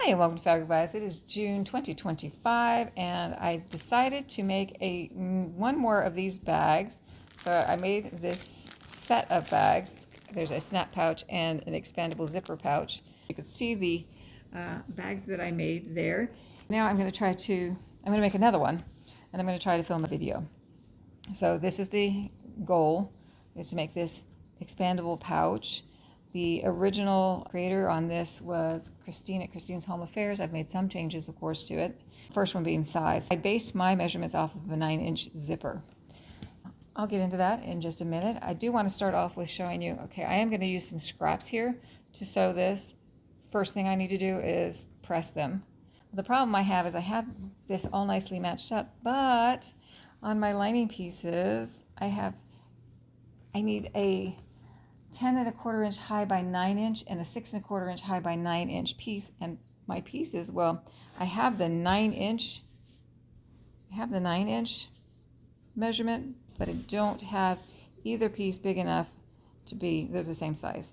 Hi and welcome to Fabric Bites. It is June 2025 and I decided to make one more of these bags. So I made this set of bags. There's a snap pouch and an expandable zipper pouch. You can see the bags that I made there. Now I'm going to make another one and I'm going to try to film a video. So this is the goal, is to make this expandable pouch. The original creator on this was Christine at Christine's Home Affairs. I've made some changes, of course, to it. First one being size. I based my measurements off of a 9-inch zipper. I'll get into that in just a minute. I do want to start off with showing you, okay, I am going to use some scraps here to sew this. First thing I need to do is press them. The problem I have is I have this all nicely matched up, but on my lining pieces, I need a 10¼ inch high by 9 inch and a 6¼ inch high by 9 inch piece. And my pieces, well, I have the 9 inch measurement, but I don't have either piece big enough to be, they're the same size.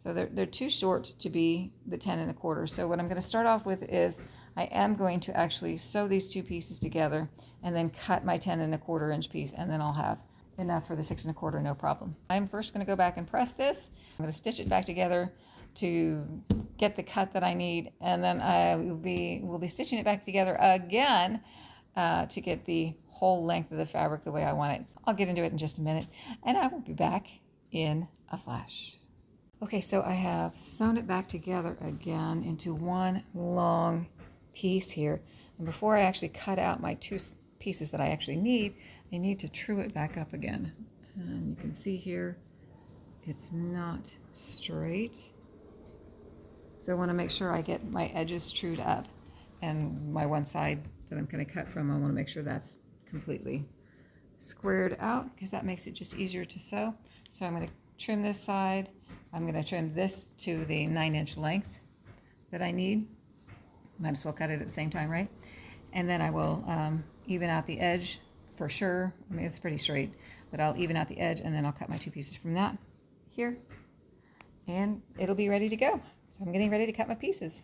So they're too short to be the 10¼ So what I'm going to start off with is I am going to actually sew these two pieces together and then cut my 10¼ inch piece, and then I'll have enough for the 6¼ no problem. I'm first going to go back and press this. I'm going to stitch it back together to get the cut that I need, and then we'll be stitching it back together again to get the whole length of the fabric the way I want it. I'll get into it in just a minute, and I will be back in a flash. Okay, so I have sewn it back together again into one long piece here, and before I actually cut out my two pieces that I actually need, I need to true it back up again. And you can see here, it's not straight. So I want to make sure I get my edges trued up, and my one side that I'm going to cut from, I want to make sure that's completely squared out, because that makes it just easier to sew. So I'm going to trim this side. I'm going to trim this to the 9-inch length that I need. Might as well cut it at the same time, right? And then I will even out the edge for sure. I mean, it's pretty straight, but I'll even out the edge, and then I'll cut my two pieces from that here, and it'll be ready to go. So I'm getting ready to cut my pieces.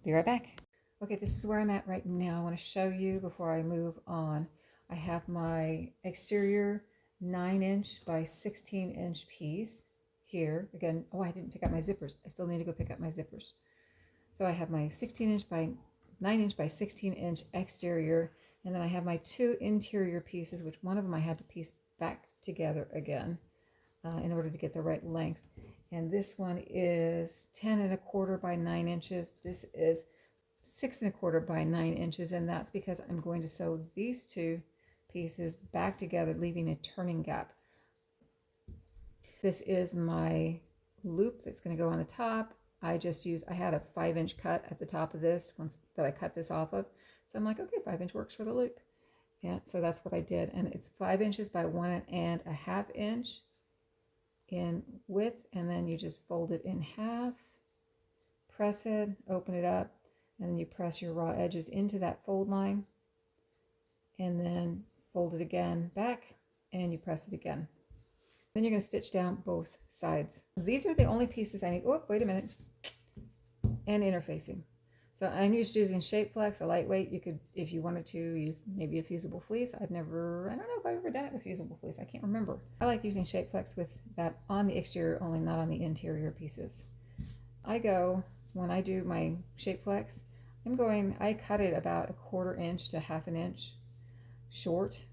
Be right back. Okay, this is where I'm at right now. I want to show you before I move on. I have my exterior 9-inch by 16-inch piece here. Again, oh, I didn't pick up my zippers. I still need to go pick up my zippers. So I have my 16-inch by 9-inch by 16-inch exterior, and then I have my two interior pieces, which one of them I had to piece back together again in order to get the right length. And this one is 10¼ by 9 inches. This is 6¼ by 9 inches, and that's because I'm going to sew these two pieces back together, leaving a turning gap. This is my loop that's going to go on the top. I had a 5-inch cut at the top of this once that I cut this off of. So I'm like, okay, 5-inch works for the loop. Yeah, so that's what I did. And it's 5 inches by 1½ inch in width. And then you just fold it in half, press it, open it up, and then you press your raw edges into that fold line, and then fold it again back, and you press it again. Then you're going to stitch down both sides. These are the only pieces I need. Oh, wait a minute. And interfacing. So I'm just using Shape Flex, a lightweight. You could, if you wanted to, use maybe a fusible fleece. I don't know if I've ever done it with fusible fleece. I can't remember. I like using Shape Flex with that on the exterior only, not on the interior pieces. When I do my Shape Flex, I cut it about 1/4 inch to 1/2 inch short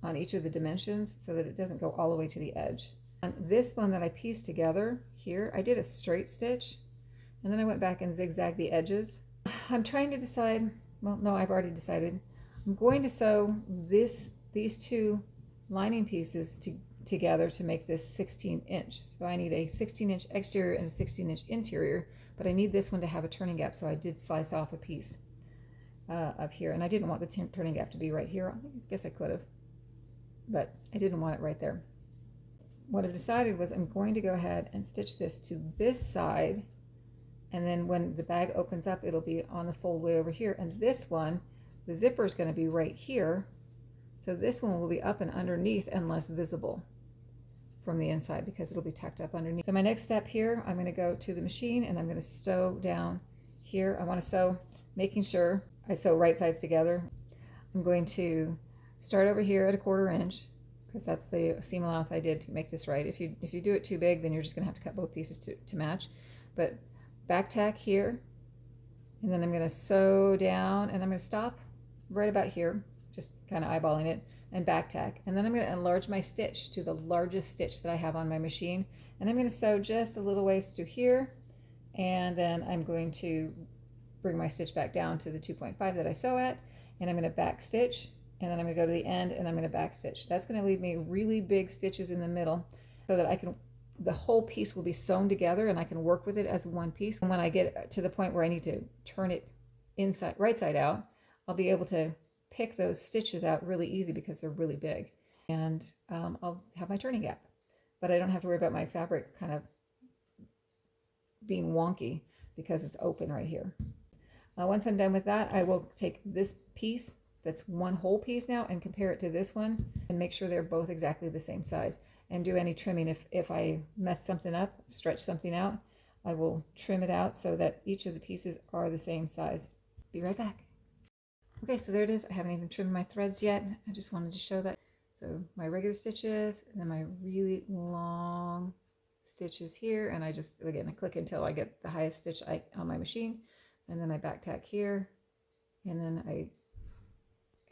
on each of the dimensions so that it doesn't go all the way to the edge. On this one that I pieced together here, I did a straight stitch, and then I went back and zigzagged the edges. I'm trying to decide, well, no, I've already decided. I'm going to sew these two lining pieces together to make this 16-inch. So I need a 16-inch exterior and a 16-inch interior, but I need this one to have a turning gap, so I did slice off a piece up here, and I didn't want the turning gap to be right here. I guess I could have, but I didn't want it right there. What I decided was I'm going to go ahead and stitch this to this side, and then when the bag opens up, it'll be on the fold way over here. And this one, the zipper is going to be right here, so this one will be up and underneath and less visible from the inside because it'll be tucked up underneath. So my next step here, I'm going to go to the machine and I'm going to sew down here, I want to sew, making sure I sew right sides together. I'm going to start over here at 1/4 inch because that's the seam allowance I did to make this right. If you do it too big, then you're just going to have to cut both pieces to match. But back tack here, and then I'm going to sew down, and I'm going to stop right about here, just kind of eyeballing it, and back tack. And then I'm going to enlarge my stitch to the largest stitch that I have on my machine, and I'm going to sew just a little ways to here, and then I'm going to bring my stitch back down to the 2.5 that I sew at, and I'm going to back stitch, and then I'm going to go to the end, and I'm going to back stitch. That's going to leave me really big stitches in the middle so that the whole piece will be sewn together and I can work with it as one piece. And when I get to the point where I need to turn it inside, right side out, I'll be able to pick those stitches out really easy because they're really big. And I'll have my turning gap, but I don't have to worry about my fabric kind of being wonky because it's open right here. Once I'm done with that, I will take this piece, that's one whole piece now, and compare it to this one and make sure they're both exactly the same size, and do any trimming. If I mess something up, stretch something out, I will trim it out so that each of the pieces are the same size. Be right back. Okay, so there it is. I haven't even trimmed my threads yet. I just wanted to show that. So my regular stitches, and then my really long stitches here, and I just, again, I click until I get the highest stitch on my machine, and then I back tack here, and then I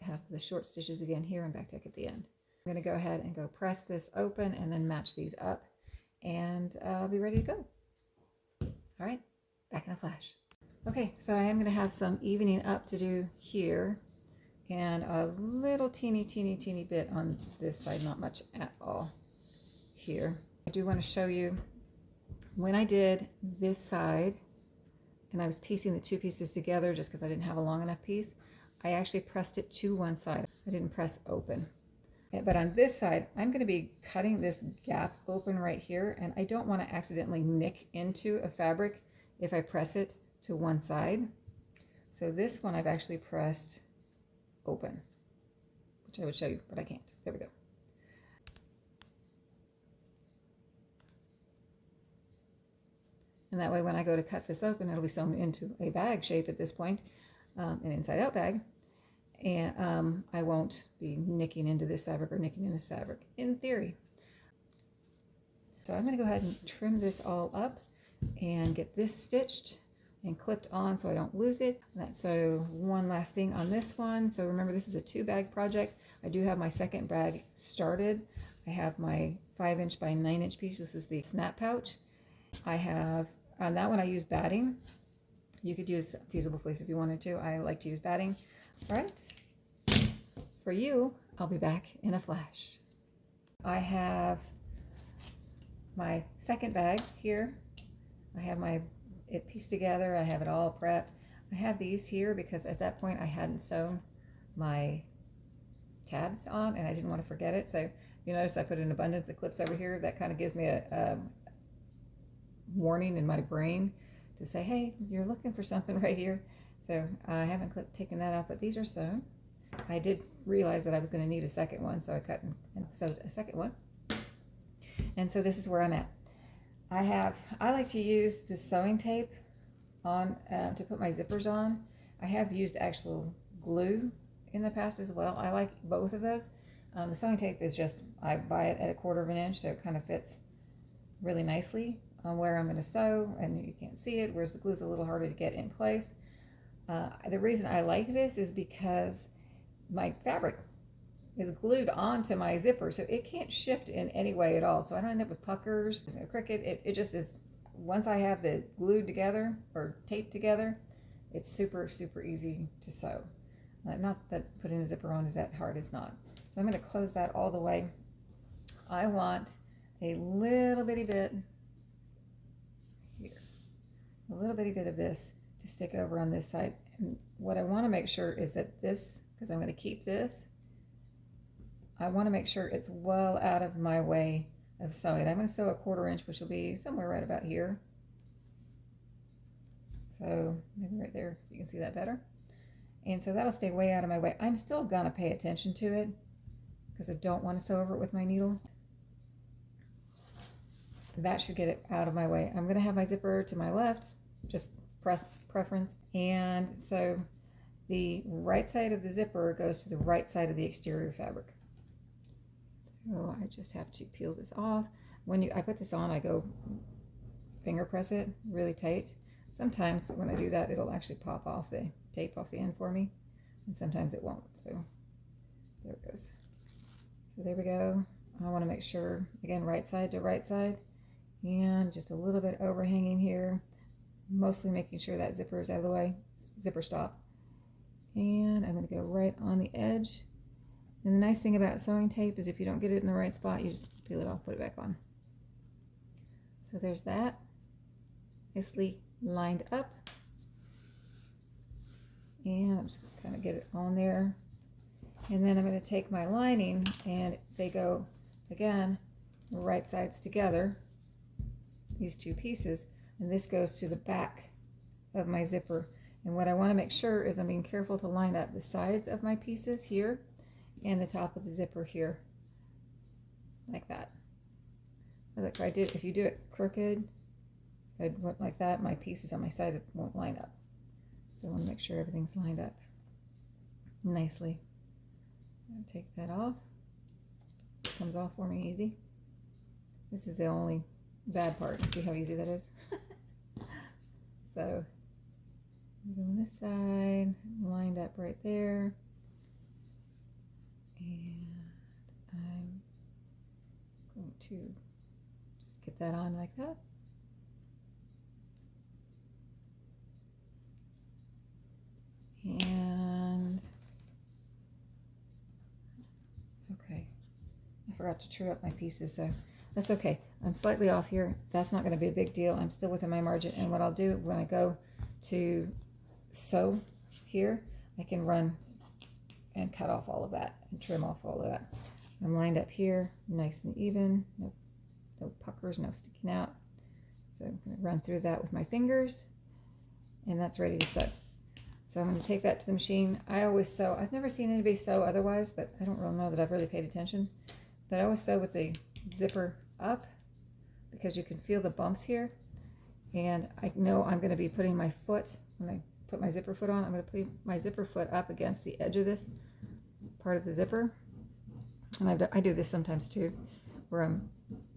have the short stitches again here and back tack at the end. I'm going to go ahead and go press this open and then match these up, and I'll be ready to go. All right, back in a flash. Okay, so I am going to have some evening up to do here, and a little teeny bit on this side, not much at all here. I do want to show you when I did this side and I was piecing the two pieces together just because I didn't have a long enough piece, I actually pressed it to one side. I didn't press open. But on this side, I'm going to be cutting this gap open right here, and I don't want to accidentally nick into a fabric if I press it to one side. So this one I've actually pressed open, which I would show you, but I can't. There we go. And that way when I go to cut this open, it'll be sewn into a bag shape at this point, an inside out bag. And I won't be nicking into this fabric or nicking in this fabric, in theory. So I'm going to go ahead and trim this all up and get this stitched and clipped on so I don't lose it. So one last thing on this one. So remember, this is a 2-bag project. I do have my second bag started. I have my 5-inch by 9-inch piece. This is the snap pouch. I have, on that one I use batting. You could use fusible fleece if you wanted to. I like to use batting. All right, for you, I'll be back in a flash. I have my second bag here. I have it pieced together. I have it all prepped. I have these here because at that point I hadn't sewn my tabs on and I didn't want to forget it. So you notice I put an abundance of clips over here. That kind of gives me a warning in my brain to say, hey, you're looking for something right here. So I haven't taken that out, but these are sewn. I did realize that I was going to need a second one, so I cut and sewed a second one. And so this is where I'm at. I like to use this sewing tape on to put my zippers on. I have used actual glue in the past as well. I like both of those. The sewing tape is just, I buy it at 1/4 inch, so it kind of fits really nicely on where I'm going to sew, and you can't see it, whereas the glue is a little harder to get in place. The reason I like this is because my fabric is glued onto my zipper, so it can't shift in any way at all. So I don't end up with puckers, a cricket. It just is, once I have the glued together or taped together, it's super easy to sew. Not that putting a zipper on is that hard, it's not. So I'm going to close that all the way. I want a little bitty bit here, a little bitty bit of this to stick over on this side. And what I want to make sure is that this, because I'm going to keep this, I want to make sure it's well out of my way of sewing. I'm going to sew a 1/4 inch, which will be somewhere right about here. So maybe right there, you can see that better. And so that'll stay way out of my way. I'm still going to pay attention to it because I don't want to sew over it with my needle. That should get it out of my way. I'm going to have my zipper to my left, just press preference. And so the right side of the zipper goes to the right side of the exterior fabric. So I just have to peel this off. When I put this on, I go finger press it really tight. Sometimes when I do that, it'll actually pop off the tape off the end for me, and sometimes it won't. So there it goes. So there we go. I want to make sure, again, right side to right side, and just a little bit overhanging here, mostly making sure that zipper is out of the way, zipper stop. And I'm going to go right on the edge. And the nice thing about sewing tape is if you don't get it in the right spot, you just peel it off, put it back on. So there's that, nicely lined up. And I'm just going to kind of get it on there. And then I'm going to take my lining, and they go, again, right sides together, these two pieces, and this goes to the back of my zipper. And what I want to make sure is I'm being careful to line up the sides of my pieces here and the top of the zipper here, like that. Look, if you do it crooked, if I went like that, my pieces on my side won't line up. So I want to make sure everything's lined up nicely. Take that off. It comes off for me easy. This is the only bad part. See how easy that is? So go on this side, lined up right there. And I'm going to just get that on like that. And okay, I forgot to true up my pieces, so that's okay. I'm slightly off here. That's not going to be a big deal. I'm still within my margin, and what I'll do when I go to sew here, I can run and cut off all of that and trim off all of that. I'm lined up here, nice and even, no puckers, no sticking out. So I'm going to run through that with my fingers, and that's ready to sew. So I'm going to take that to the machine. I always sew. I've never seen anybody sew otherwise, but I don't really know that I've really paid attention. But I always sew with the zipper up because you can feel the bumps here. And I know I'm going to be putting my foot, when I put my zipper foot on, I'm going to put my zipper foot up against the edge of this part of the zipper. And I do this sometimes too, where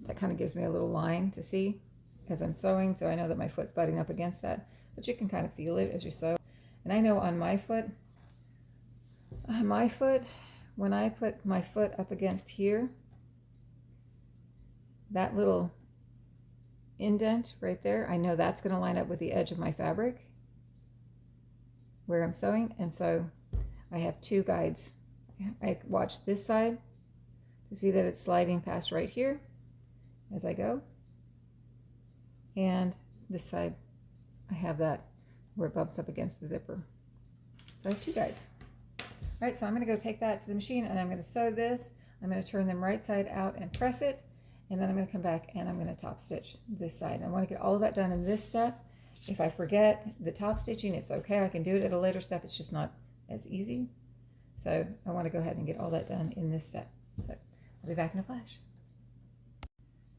that kind of gives me a little line to see as I'm sewing, so I know that my foot's butting up against that. But you can kind of feel it as you sew. And I know on my foot, when I put my foot up against here, that little indent right there, I know that's going to line up with the edge of my fabric where I'm sewing. And so I have two guides. I watch this side to see that it's sliding past right here as I go. And this side, I have that where it bumps up against the zipper. So I have two guides. All right, so I'm going to go take that to the machine, and I'm going to sew this. I'm going to turn them right side out and press it, and then I'm going to come back and I'm going to top stitch this side. I want to get all of that done in this step. If I forget the top stitching, it's okay. I can do it at a later step. It's just not as easy. So I want to go ahead and get all that done in this step. So I'll be back in a flash.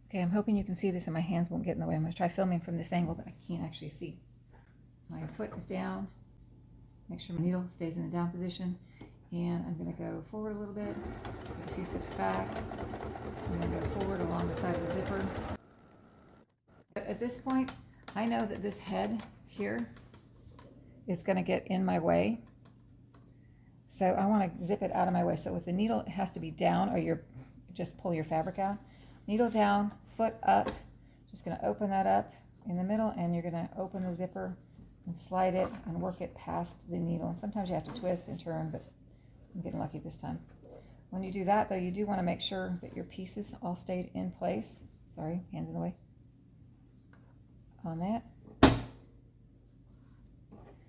Okay, I'm hoping you can see this and my hands won't get in the way. I'm going to try filming from this angle, but I can't actually see. My foot is down. Make sure my needle stays in the down position. And I'm going to go forward a little bit, a few steps back, and then go forward along the side of the zipper. At this point, I know that this head here is going to get in my way. So I want to zip it out of my way. So with the needle, it has to be down, or you just pull your fabric out. Needle down, foot up. Just going to open that up in the middle, and you're going to open the zipper and slide it and work it past the needle. And sometimes you have to twist and turn, but I'm getting lucky this time. When you do that, though, you do want to make sure that your pieces all stayed in place. Sorry, hands in the way. On that.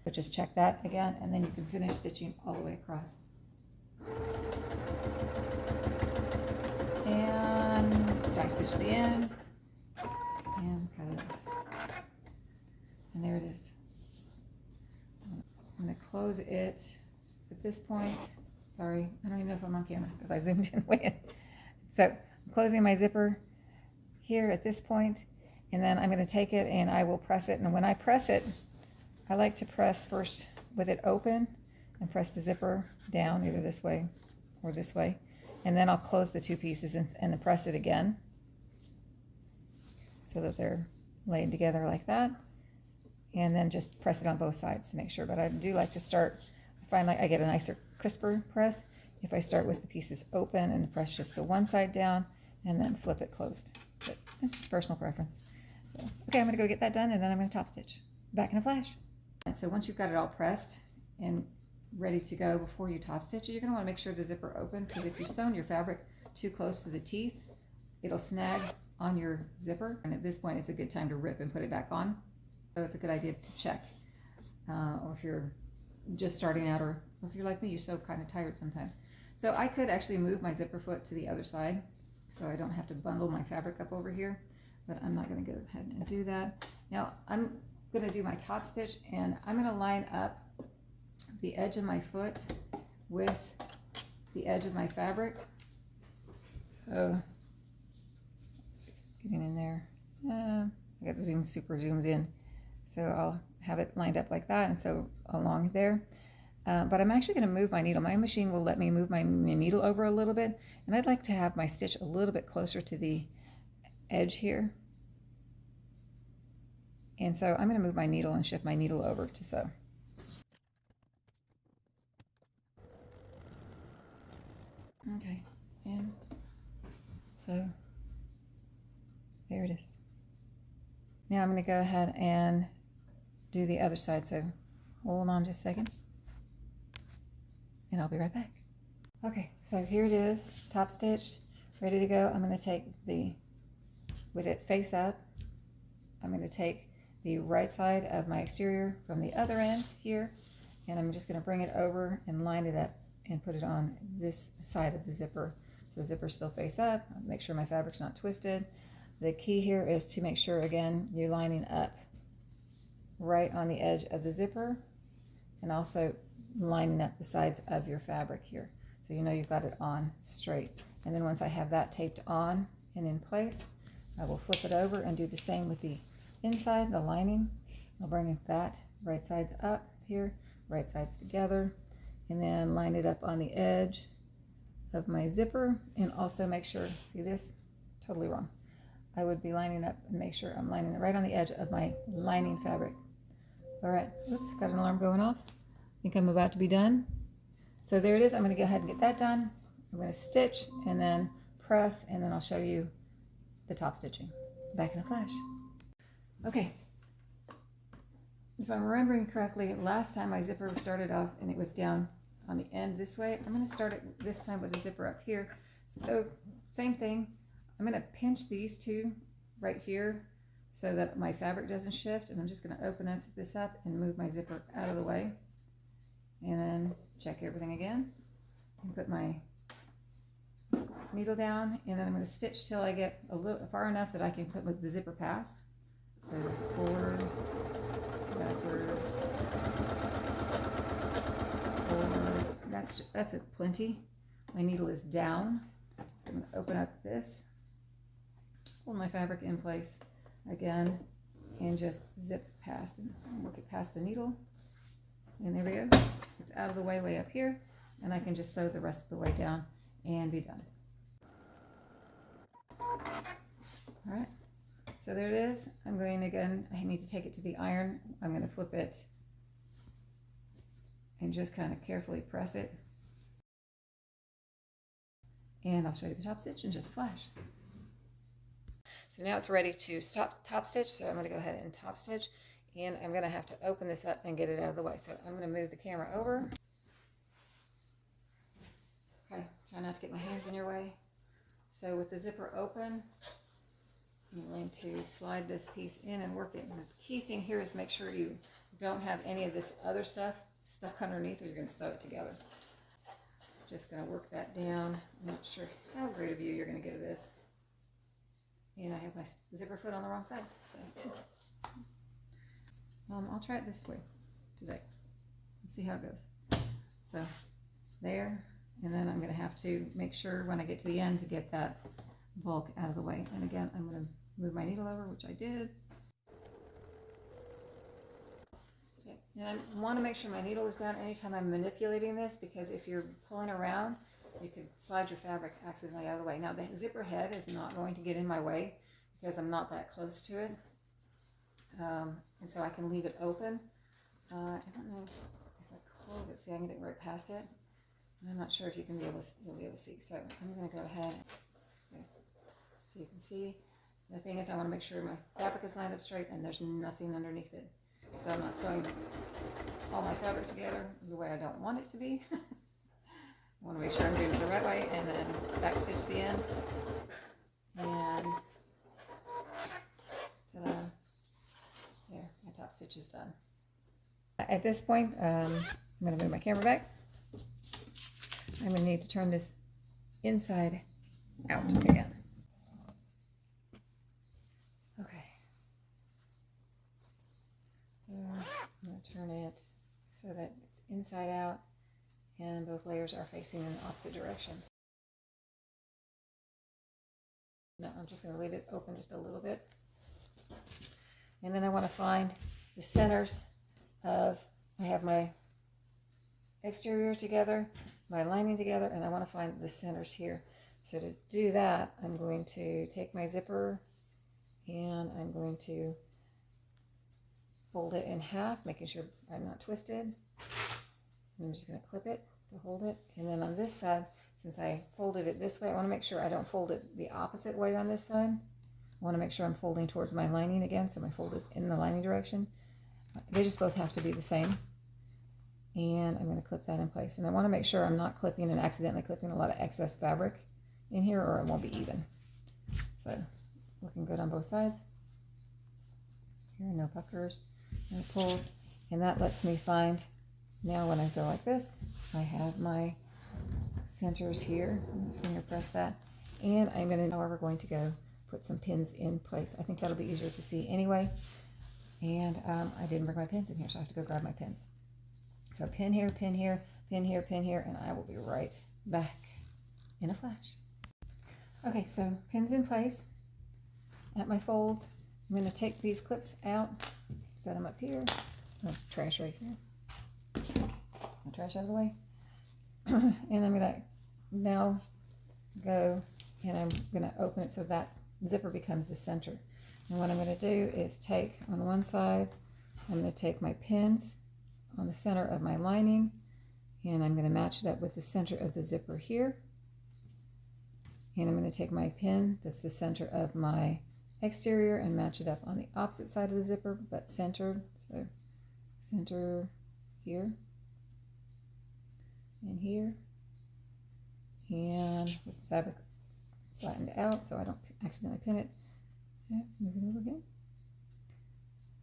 But just check that again, and then you can finish stitching all the way across. And back stitch to the end, and cut it off. And there it is. I'm going to close it at this point. Sorry, I don't even know if I'm on camera because I zoomed in way in. So I'm closing my zipper here at this point, and then I'm going to take it and I will press it. And when I press it, I like to press first with it open and press the zipper down either this way or this way. And then I'll close the two pieces and press it again so that they're laid together like that. And then just press it on both sides to make sure. But I do like to start, I find like I get a nicer, crisper press if I start with the pieces open and press just the one side down and then flip it closed. But it's just personal preference. So, okay, I'm gonna go get that done and then I'm gonna top stitch. Back in a flash. And so once you've got it all pressed and ready to go before you top stitch, you're gonna wanna make sure the zipper opens, because if you've sewn your fabric too close to the teeth, it'll snag on your zipper. And at this point, it's a good time to rip and put it back on. So it's a good idea to check. Or if you're just starting out, or if you're like me, you're so kind of tired sometimes. So I could actually move my zipper foot to the other side so I don't have to bundle my fabric up over here, but I'm not going to go ahead and do that. Now I'm going to do my top stitch, and I'm going to line up the edge of my foot with the edge of my fabric. So getting in there, I got to super zoomed in. So I'll have it lined up like that, and so along there. But I'm actually going to move my needle. My machine will let me move my needle over a little bit, and I'd like to have my stitch a little bit closer to the edge here. And so I'm going to move my needle and shift my needle over to sew. Okay, and so there it is. Now I'm going to go ahead and do the other side, so hold on just a second and I'll be right back. Okay, so here it is, top stitched, ready to go. I'm going to take with it face up, I'm going to take the right side of my exterior from the other end here, and I'm just going to bring it over and line it up and put it on this side of the zipper. So the zipper still face up, make sure my fabric's not twisted. The key here is to make sure, again, you're lining up right on the edge of the zipper, and also lining up the sides of your fabric here, so you know you've got it on straight. And then once I have that taped on and in place, I will flip it over and do the same with the inside, the lining. I'll bring that right sides up here, right sides together, and then line it up on the edge of my zipper, and also make sure, see this, totally wrong. I would be lining up and make sure I'm lining it right on the edge of my lining fabric. All right, oops, got an alarm going off. I think I'm about to be done. So there it is. I'm going to go ahead and get that done. I'm going to stitch and then press, and then I'll show you the top stitching. Back in a flash. Okay. If I'm remembering correctly, last time my zipper started off and it was down on the end this way. I'm going to start it this time with the zipper up here. So same thing. I'm going to pinch these two right here so that my fabric doesn't shift, and I'm just going to open this up and move my zipper out of the way, and then check everything again and put my needle down, and then I'm going to stitch till I get a little far enough that I can put the zipper past. So forward, backwards, forward. That's a plenty. My needle is down. So I'm going to open up this, hold my fabric in place again, and just zip past and work it past the needle. And there we go. It's out of the way up here, and I can just sew the rest of the way down and be done. All right, so there it is. I'm going again, I need to take it to the iron. I'm going to flip it and just kind of carefully press it. And I'll show you the top stitch in just a flash. So now it's ready to stop top stitch, so I'm going to go ahead and top stitch, and I'm going to have to open this up and get it out of the way. So I'm going to move the camera over. Okay, try not to get my hands in your way. So with the zipper open, I'm going to slide this piece in and work it. And the key thing here is make sure you don't have any of this other stuff stuck underneath, or you're going to sew it together. Just going to work that down. I'm not sure how great a view you're going to get of this. And I have my zipper foot on the wrong side. So, I'll try it this way today and see how it goes. So there, and then I'm going to have to make sure when I get to the end to get that bulk out of the way. And again, I'm going to move my needle over, which I did. Okay, Now I want to make sure my needle is down anytime I'm manipulating this, because if you're pulling around, you could slide your fabric accidentally out of the way. Now the zipper head is not going to get in my way because I'm not that close to it. And so I can leave it open. I don't know if I close it. See, I can get right past it. I'm not sure if you'll be able to see. So I'm going to go ahead. Okay. So you can see. The thing is, I want to make sure my fabric is lined up straight and there's nothing underneath it. So I'm not sewing all my fabric together the way I don't want it to be. I want to make sure I'm doing it the right way, and then back stitch the end. And ta-da. There, my top stitch is done. At this point, I'm going to move my camera back. I'm going to need to turn this inside out again. Okay. I'm going to turn it so that it's inside out and both layers are facing in opposite directions. No, I'm just going to leave it open just a little bit. And then I want to find the centers of, I have my exterior together, my lining together, and I want to find the centers here. So to do that, I'm going to take my zipper and I'm going to fold it in half, making sure I'm not twisted. I'm just going to clip it to hold it. And then on this side, since I folded it this way, I want to make sure I don't fold it the opposite way on this side. I want to make sure I'm folding towards my lining again, so my fold is in the lining direction. They just both have to be the same. And I'm going to clip that in place. And I want to make sure I'm not clipping and accidentally clipping a lot of excess fabric in here, or it won't be even. So, looking good on both sides. Here, no puckers, no pulls. And that lets me find, now when I go like this, I have my centers here. I'm going to finger press that. And I'm going to, however, going to go put some pins in place. I think that'll be easier to see anyway. And I didn't bring my pins in here, so I have to go grab my pins. So pin here, pin here, pin here, pin here, and I will be right back in a flash. Okay, so pins in place at my folds. I'm going to take these clips out, set them up here. Oh, trash right here. Trash out of the way. And I'm going to now go and I'm going to open it so that zipper becomes the center. And what I'm going to do is take on one side, I'm going to take my pins on the center of my lining, and I'm going to match it up with the center of the zipper here. And I'm going to take my pin that's the center of my exterior and match it up on the opposite side of the zipper, but centered. So center here and here, and with the fabric flattened out so I don't accidentally pin it. Move it over again.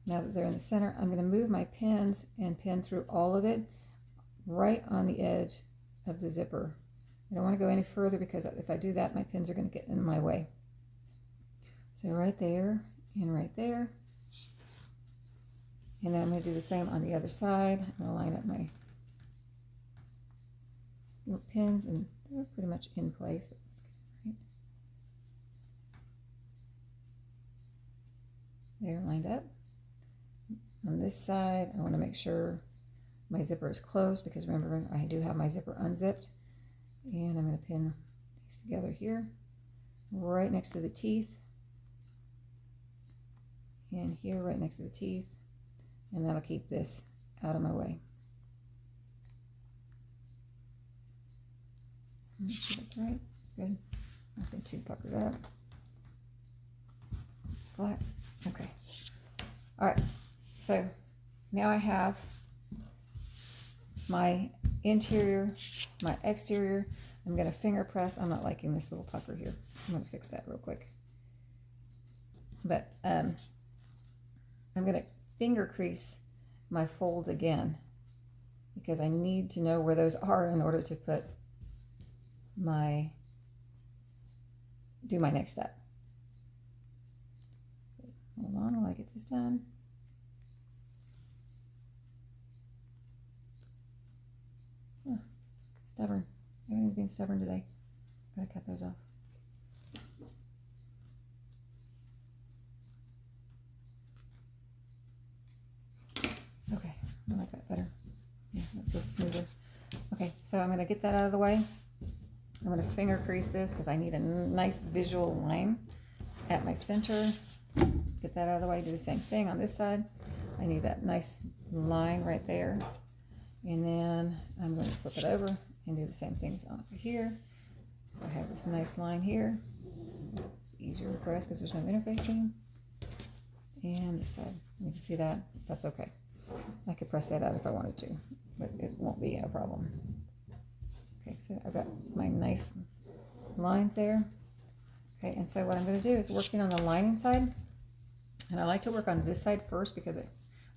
Now that they're in the center, I'm going to move my pins and pin through all of it right on the edge of the zipper. I don't want to go any further because if I do that, my pins are going to get in my way. So right there and right there. And then I'm going to do the same on the other side. I'm going to line up my little pins, and they're pretty much in place. But let's get it right. They're lined up. On this side, I want to make sure my zipper is closed, because remember, I do have my zipper unzipped. And I'm going to pin these together here, right next to the teeth, and here right next to the teeth, and that'll keep this out of my way. Make sure that's right. Good. Nothing too puckered up. Flat. Okay. All right. So now I have my interior, my exterior. I'm going to finger press. I'm not liking this little pucker here. I'm going to fix that real quick. But I'm going to finger crease my folds again, because I need to know where those are in order to put do my next step. Hold on while I get this done. Oh, stubborn. Everything's being stubborn today. Gotta cut those off. Okay, I'm gonna like that better. Yeah, that feels smoother. Okay, so I'm going to get that out of the way. I'm going to finger crease this because I need a nice visual line at my center. Get that out of the way. Do the same thing on this side. I need that nice line right there. And then I'm going to flip it over and do the same things over here. So I have this nice line here. Easier to press because there's no interfacing. And this side. You can see that. That's okay. I could press that out if I wanted to, but it won't be a problem. Okay, so I've got my nice lines there. Okay, and so what I'm going to do is working on the lining side. And I like to work on this side first because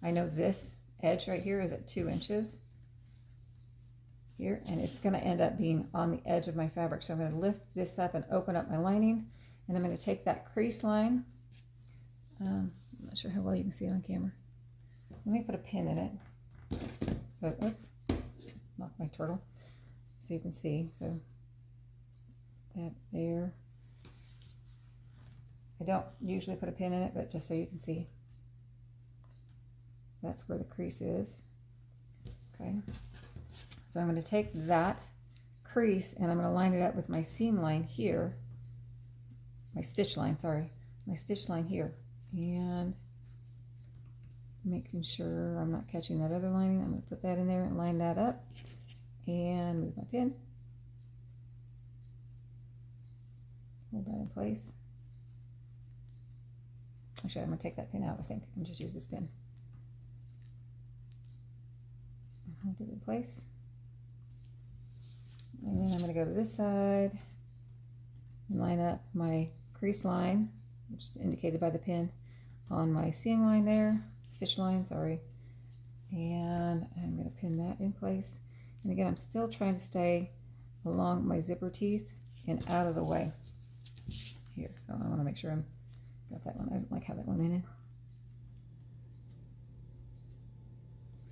I know this edge right here is at 2 inches here, and it's going to end up being on the edge of my fabric. So I'm going to lift this up and open up my lining, and I'm going to take that crease line. I'm not sure how well you can see it on camera. Let me put a pin in it. So, oops, knocked my turtle. So you can see, so that there. I don't usually put a pin in it, but just so you can see, that's where the crease is. Okay, so I'm going to take that crease and I'm going to line it up with my seam line here, my stitch line, sorry, my stitch line here, and making sure I'm not catching that other lining. I'm going to put that in there and line that up and move my pin. Hold that in place. Actually, I'm going to take that pin out, I think, and just use this pin. Hold it in place. And then I'm going to go to this side and line up my crease line, which is indicated by the pin, on my seam line there, stitch line, sorry. And I'm going to pin that in place. And again, I'm still trying to stay along my zipper teeth and out of the way here. So I want to make sure I'm got that one. I don't like how that one ended.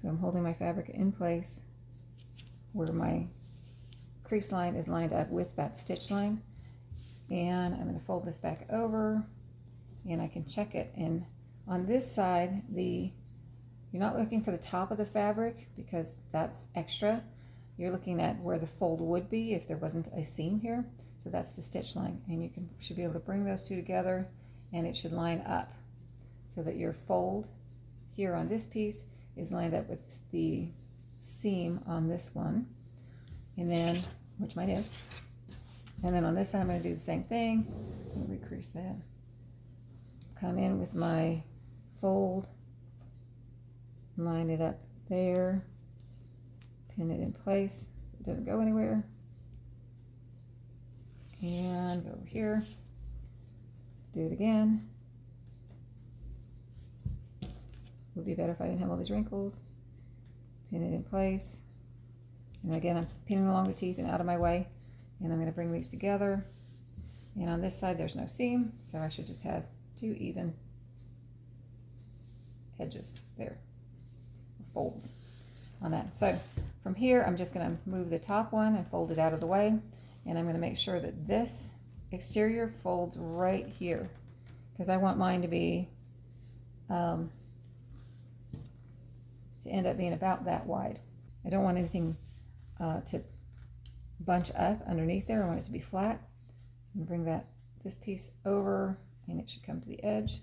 So I'm holding my fabric in place where my crease line is lined up with that stitch line. And I'm going to fold this back over and I can check it. And on this side, you're not looking for the top of the fabric because that's extra. You're looking at where the fold would be if there wasn't a seam here. So that's the stitch line, and you should be able to bring those two together and it should line up so that your fold here on this piece is lined up with the seam on this one, and then, which mine is, and then on this side I'm going to do the same thing. Let me recrease that. Come in with my fold, line it up there, pin it in place so it doesn't go anywhere, and go over here, do it again. Would be better if I didn't have all these wrinkles. Pin it in place, and again I'm pinning along the teeth and out of my way, and I'm going to bring these together. And on this side there's no seam, so I should just have 2 even edges there, folds on that. So from here I'm just going to move the top one and fold it out of the way, and I'm going to make sure that this exterior folds right here because I want mine to be to end up being about that wide. I don't want anything to bunch up underneath there. I want it to be flat. And bring this piece over, and it should come to the edge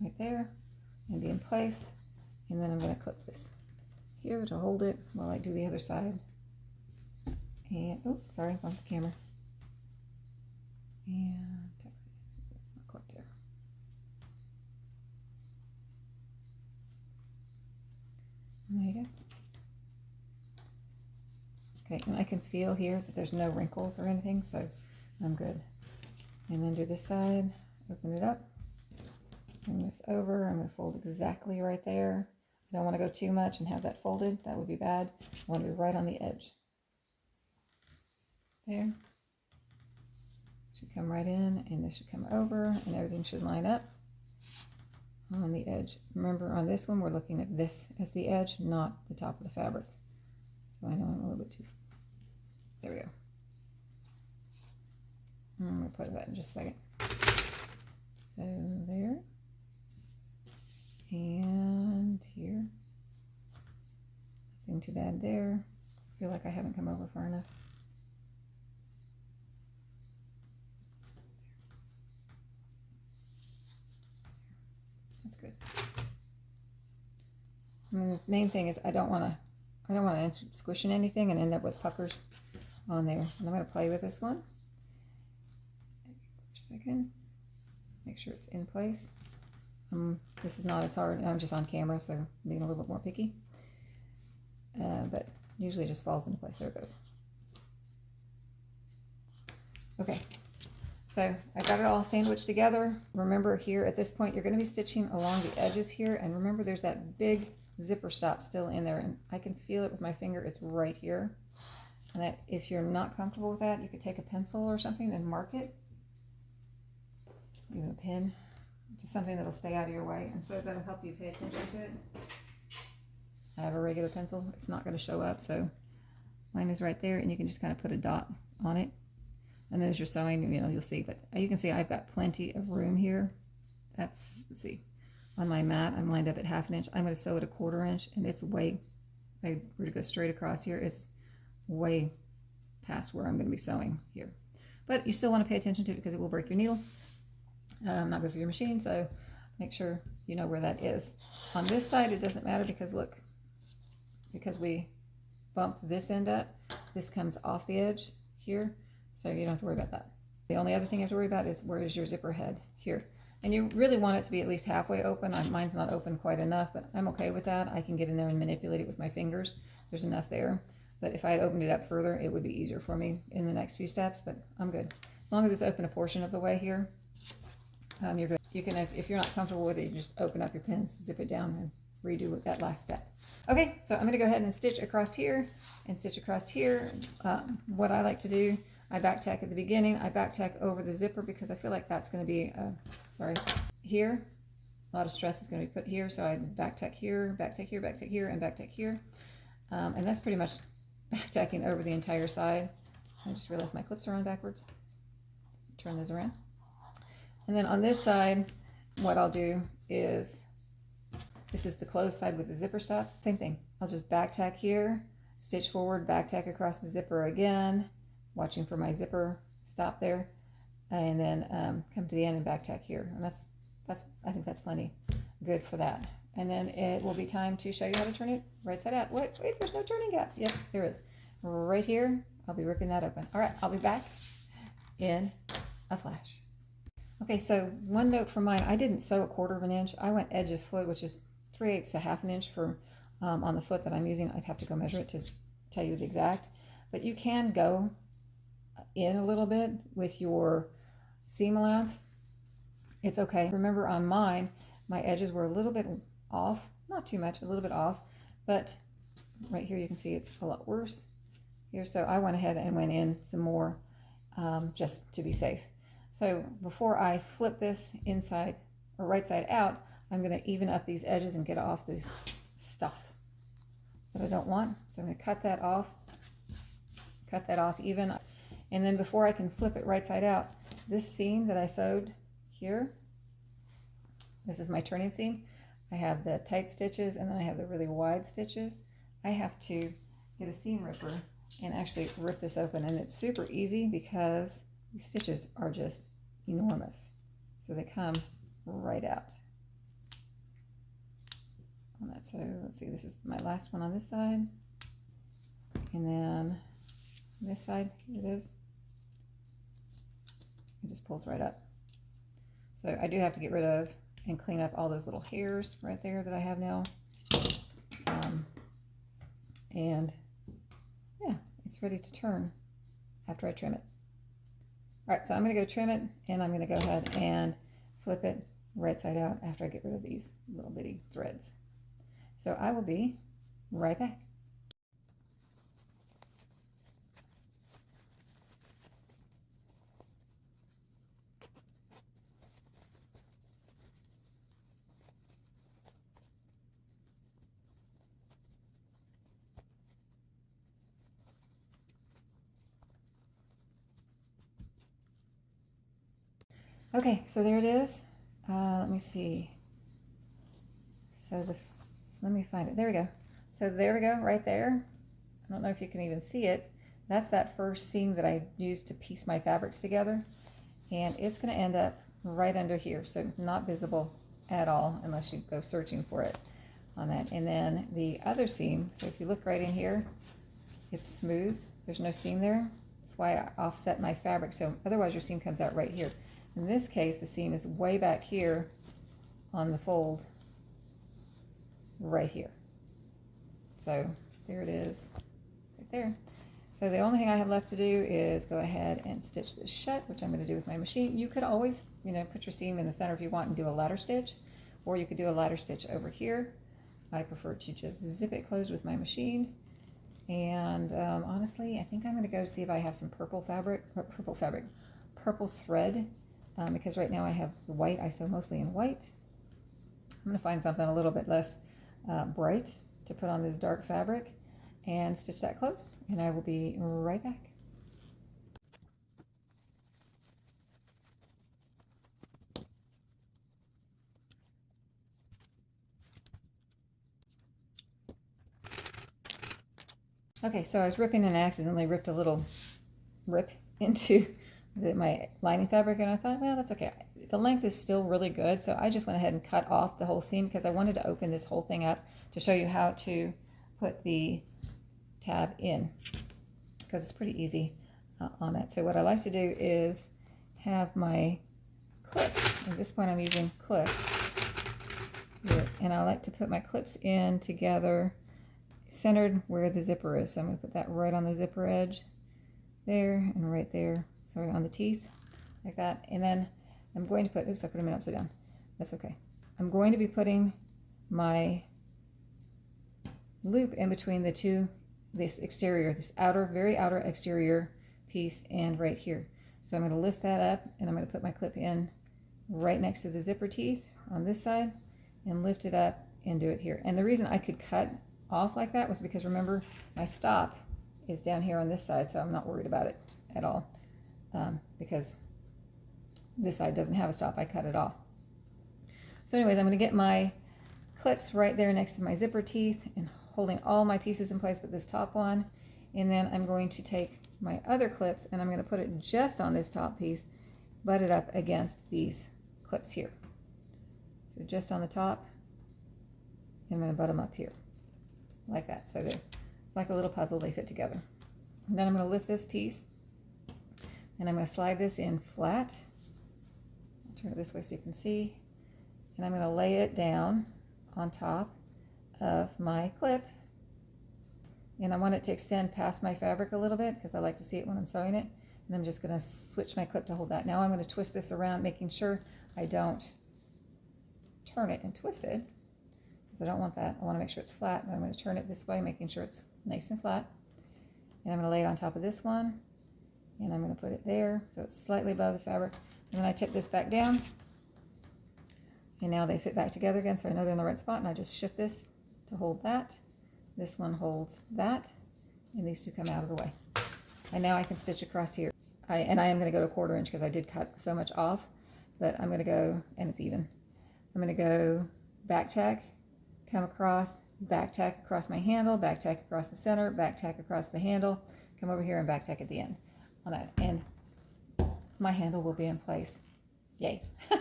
right there and be in place. And then I'm going to clip this here to hold it while I do the other side. And oops, sorry, off the camera. And it's not quite there. And there you go. Okay, and I can feel here that there's no wrinkles or anything, so I'm good. And then do this side, open it up, bring this over. I'm going to fold exactly right there. I don't want to go too much and have that folded. That would be bad. I want to be right on the edge. There. Should come right in, and this should come over, and everything should line up on the edge. Remember, on this one, we're looking at this as the edge, not the top of the fabric. So I know I'm a little bit too... There we go. I'm going to play with that in just a second. So there. And here. Nothing too bad there. I feel like I haven't come over far enough. That's good. And the main thing is I don't want to squish in anything and end up with puckers on there. And I'm going to play with this one for a second. Make sure it's in place. This is not as hard. I'm just on camera, so I'm being a little bit more picky. But usually it just falls into place. There it goes. Okay, so I got it all sandwiched together. Remember here at this point, you're going to be stitching along the edges here. And remember there's that big zipper stop still in there. And I can feel it with my finger. It's right here. And that if you're not comfortable with that, you could take a pencil or something and mark it. Even a pin. Just something that'll stay out of your way. And so that'll help you pay attention to it. I have a regular pencil. It's not going to show up. So mine is right there. And you can just kind of put a dot on it. And then as you're sewing, you know, you'll see. But you can see I've got plenty of room here. That's, let's see. On my mat, I'm lined up at 1/2 inch. I'm going to sew at 1/4 inch. And it's way, if I were to go straight across here, it's way past where I'm going to be sewing here. But you still want to pay attention to it because it will break your needle. Not good for your machine, so make sure you know where that is. On this side, it doesn't matter because look, because we bumped this end up, this comes off the edge here, so you don't have to worry about that. The only other thing you have to worry about is where is your zipper head here. And you really want it to be at least halfway open. Mine's not open quite enough, but I'm okay with that. I can get in there and manipulate it with my fingers. There's enough there. But if I had opened it up further, it would be easier for me in the next few steps, but I'm good. As long as it's open a portion of the way here, you're good. You can, if you're not comfortable with it, you just open up your pins, zip it down, and redo that last step. Okay, so I'm going to go ahead and stitch across here and stitch across here. What I like to do, I back tack at the beginning. I back tack over the zipper because I feel like that's going to be, here. A lot of stress is going to be put here, so I back tack here, back tack here, back tack here, and back tack here. And that's pretty much back tacking over the entire side. I just realized my clips are on backwards. Turn those around. And then on this side, what I'll do is, this is the closed side with the zipper stop. Same thing. I'll just back tack here, stitch forward, back tack across the zipper again, watching for my zipper stop there, and then come to the end and back tack here. And I think that's plenty good for that. And then it will be time to show you how to turn it right side out. Wait, there's no turning gap. Yep, there is. Right here, I'll be ripping that open. All right, I'll be back in a flash. Okay, so one note for mine, I didn't sew 1/4 inch. I went edge of foot, which is 3/8 to 1/2 inch for on the foot that I'm using. I'd have to go measure it to tell you the exact. But you can go in a little bit with your seam allowance. It's okay. Remember on mine, my edges were a little bit off. Not too much, a little bit off. But right here you can see it's a lot worse here. So I went ahead and went in some more just to be safe. So before I flip this inside or right side out, I'm going to even up these edges and get off this stuff that I don't want. So I'm going to cut that off even. And then before I can flip it right side out, this seam that I sewed here, this is my turning seam. I have the tight stitches and then I have the really wide stitches. I have to get a seam ripper and actually rip this open, and it's super easy because these stitches are just enormous. So they come right out on that. So let's see, this is my last one on this side. And then this side, here it is. It just pulls right up. So I do have to get rid of and clean up all those little hairs right there that I have now. And yeah, it's ready to turn after I trim it. All right, so I'm going to go trim it, and I'm going to go ahead and flip it right side out after I get rid of these little bitty threads. So I will be right back. Okay, so there it is. Let me see. So let me find it. There we go. So there we go, right there. I don't know if you can even see it. That's that first seam that I used to piece my fabrics together. And it's going to end up right under here, so not visible at all unless you go searching for it on that. And then the other seam, so if you look right in here, it's smooth. There's no seam there. That's why I offset my fabric, so otherwise your seam comes out right here. In this case, the seam is way back here on the fold right here. So there it is, right there. So the only thing I have left to do is go ahead and stitch this shut, which I'm going to do with my machine. You could always, you know, put your seam in the center if you want and do a ladder stitch, or you could do a ladder stitch over here. I prefer to just zip it closed with my machine. And honestly, I think I'm going to go see if I have some purple thread, because right now I have the white. I sew mostly in white. I'm going to find something a little bit less bright to put on this dark fabric and stitch that closed, and I will be right back. Okay, so I was ripping and accidentally ripped a little rip into my lining fabric, and I thought, well, that's okay. The length is still really good, so I just went ahead and cut off the whole seam because I wanted to open this whole thing up to show you how to put the tab in, because it's pretty easy on that. So what I like to do is have my clips. At this point I'm using clips, and I like to put my clips in together centered where the zipper is. So I'm going to put that right on the zipper edge there and right there, sorry, on the teeth, like that. And then I'm going to put, oops, I put them in upside down. That's okay. I'm going to be putting my loop in between the two, this exterior, this outer, very outer exterior piece, and right here. So I'm going to lift that up, and I'm going to put my clip in right next to the zipper teeth on this side and lift it up and do it here. And the reason I could cut off like that was because, remember, my stop is down here on this side, so I'm not worried about it at all, because this side doesn't have a stop. I cut it off. So anyways, I'm going to get my clips right there next to my zipper teeth and holding all my pieces in place with this top one, and then I'm going to take my other clips and I'm going to put it just on this top piece, butt it up against these clips here. So just on the top, and I'm going to butt them up here like that. So they're like a little puzzle, they fit together. And then I'm going to lift this piece and I'm going to slide this in flat. I'll turn it this way so you can see. And I'm going to lay it down on top of my clip. And I want it to extend past my fabric a little bit because I like to see it when I'm sewing it. And I'm just going to switch my clip to hold that. Now I'm going to twist this around, making sure I don't turn it and twist it, because I don't want that. I want to make sure it's flat, but I'm going to turn it this way, making sure it's nice and flat. And I'm going to lay it on top of this one, and I'm going to put it there so it's slightly above the fabric. And then I tip this back down, and now they fit back together again, so I know they're in the right spot, and I just shift this to hold that. This one holds that, and these two come out of the way. And now I can stitch across here. I am going to go to 1/4 inch because I did cut so much off, but I'm going to go, and it's even. I'm going to go back tack, come across, back tack across my handle, back tack across the center, back tack across the handle, come over here and back tack at the end on that. And my handle will be in place. Yay. All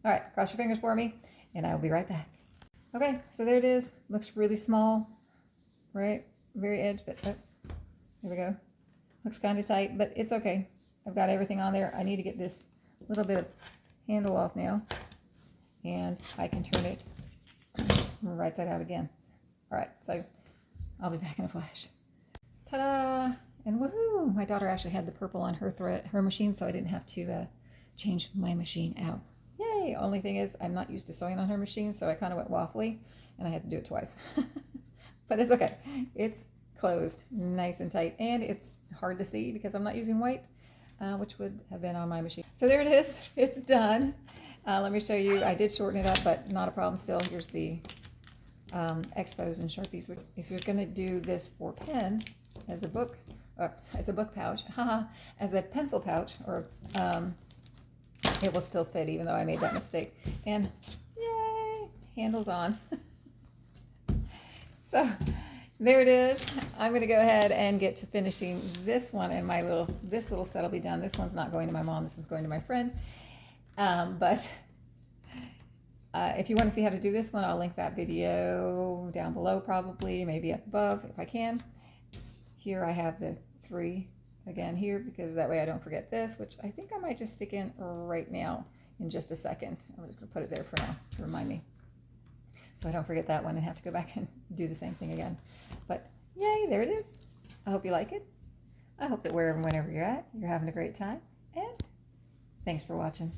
right, cross your fingers for me, and I will be right back. Okay, so there it is. Looks really small, right? Very edge, but oh, there we go. Looks kind of tight, but it's okay. I've got everything on there. I need to get this little bit of handle off now, and I can turn it right side out again. All right, so I'll be back in a flash. Ta-da! And woohoo! My daughter actually had the purple on her machine, so I didn't have to change my machine out. Yay! Only thing is, I'm not used to sewing on her machine, so I kind of went waffly, and I had to do it twice. But it's okay. It's closed nice and tight, and it's hard to see because I'm not using white, which would have been on my machine. So there it is. It's done. Let me show you. I did shorten it up, but not a problem still. Here's the expos and Sharpies. If you're going to do this for pens as a book, as a book pouch, as a pencil pouch, or it will still fit even though I made that mistake. And yay! handles on. So there it is. I'm going to go ahead and get to finishing this one, and this little set will be done. This one's not going to my mom. This one's going to my friend. But if you want to see how to do this one, I'll link that video down below, probably, maybe up above if I can. Here I have the 3 again here, because that way I don't forget this, which I think I might just stick in right now in just a second. I'm just going to put it there for now to remind me, so I don't forget that one and have to go back and do the same thing again. But yay, there it is. I hope you like it. I hope that wherever and whenever you're at, you're having a great time. And thanks for watching.